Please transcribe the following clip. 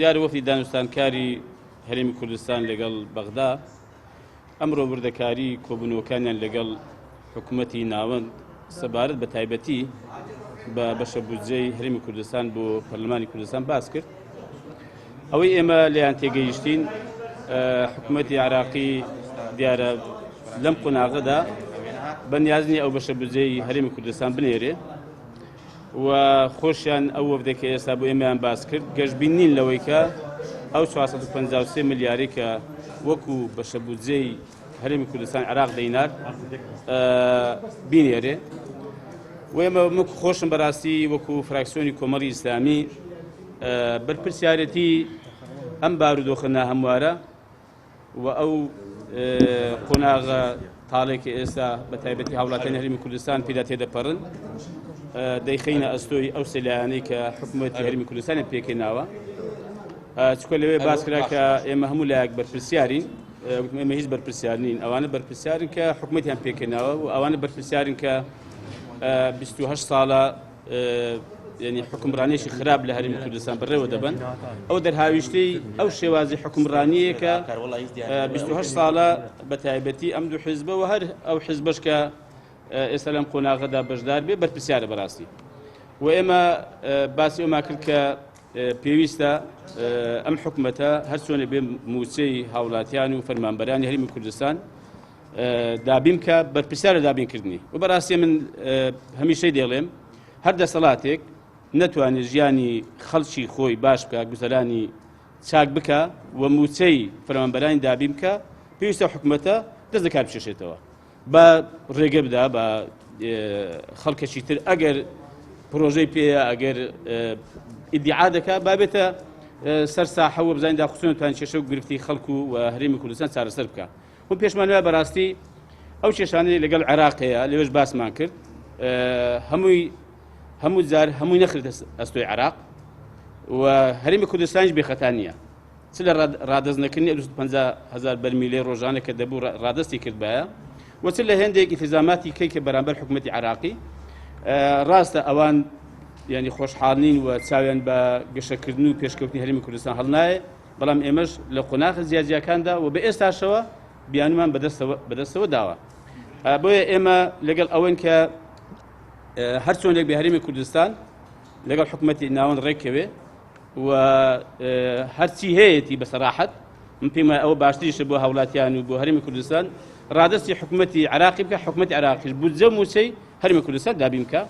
دیار وەفی دانوستانکاری هەرێمی کوردستان لەگەڵ بەغدا ئەمڕۆ بردەکاری کۆبوونەوەکانیان لەگەڵ حکوومەتی ناوەند سەبارەت بە تایبەتی بە بەشە بودجەی هەرێمی کوردستان بۆ پەرلەمانی کوردستان باس کرد. ئەوەی ئێمە لێیان تێگەیشتین حکوومەتی عراقی دیارە لەم قۆناغەدا بەنیازنی ئەو بەشە بودجەی هەرێمی کوردستان بنێرێ و خۆشیان ئەو وەفدەکە ئێستا بۆ ئێمەیان باس کرد گەشتبین نین لەوەی کە ئەو 453 ملیاری کە وەکو بەشە بودجەی هەرێمی کوردستان عراق دەینار بینێرێ و ئێمە خۆشم بەڕاستی وەکو فراکسیۆنی کۆمەڵی ئیسلامی بەرپرسیارەتی ئەم بارودۆخە ناهەموارە و ئەو قۆناغە تاڵێکی ئێستا بە تایبەتی هاوڵاتیانی هەرێمی کوردستان پێدا تێدەپەڕن دەیخینە ئەستۆی ئەو سەلایانەی کە حکوومەتی هەرێمی کوردستانی پێکەناوە چکە لەوێ باس کرا کە ئێمە هەموو لایەک بەرپرسیارین ئێمە هیچ بەرپرسیار نین ئەوانە بەرپرسیارن کە حکوومەتیان پێکەناوە و ئەوانە بەرپرسیارن کە 28 ساڵە ینی حکومڕانیەکی خراپ لە هەرێمی کوردستان بەڕێوە دەبن ئەو دەرهاویشتەی ئەو شێوازی حکومڕانیە کە 28 ساڵە بە تایبەتی ئەم دوو حیزبە و هەر ئەو حیزبەش کە ئێستا لەم قۆناغەدا بەشدار بێ بەرپرسیارە بەڕاستی و ئێمە باسی ئەوما کرد کە پێویستە ئەم حکوومەتە هەر چۆنە بێ موچەی هاوڵاتیان و فەرمانبەرانی هەرێمی کوردستان دابین کە بەرپرسیارە دابینکردنی و بەڕاستی من هەمیشەی دەڵێم هەر دەسەڵاتێک نەتوانێت ژیانی خەڵکی خۆی باش بکە گوزەرانی چاک بکە و موچەی فەرمانبەرانی دابین بکە پێویستە حکوومەتە دەست دەکات بشێشێتەوە بە ڕێگە بدا بە خەڵکەشی تر ئەگەر پرۆژەی پێەیە ئەگەر ئیدعا دەکات بابێتە سەر ساحە و بزانین داخستنتوان کێشە و گرفتی خەڵکو و هەرێمی کوردستان چارەسەر بکە و پێشمانوە بەڕاستی ئەو کێشانەی لەگەڵ عێراقەیە لەوێش باسمان کرد هەموو جار هەمووی نەخرێتە ئەستۆی عێراق و هەرێمی کوردستانیش بێخەتا نییە چ لە ڕادەستنەکردنی 250,000 بەرمیلەی ڕۆژانە کە دەبوو ڕادەستی کرد بایە و چ لە هێندێک ئیلتیزاماتی کەی کە بەرامبەر حکوومەتی عێراقی ڕاستە ئەوان ینی خۆشحاڵ نین و چاویان بە گەشەکردن و پێشکەوتنی هەرێمی کوردستان هەڵنایە بەڵام ئێمەش لە قۆناغە جیاجیەکاندا و بە ئێستاشەوە بیانمان بەدەستەوە داوە بۆیە ئێمە لەگەڵ ئەوەن کە هەر چۆنێک بە هەرێمی کوردستان لەگەڵ حکوومەتی ناوەند ڕێککەوێ و هەرچی هەیەی بەسەراحەت من پێم وایە ئەوە باشتریشە بۆ هاوڵاتیان و بۆ هەرێمی کوردستان ڕادستی حکوومەتی عێراقی بکە حکوومەتی عێراقیش بودجە موچەی هەرێمی کوردستان دابین بکە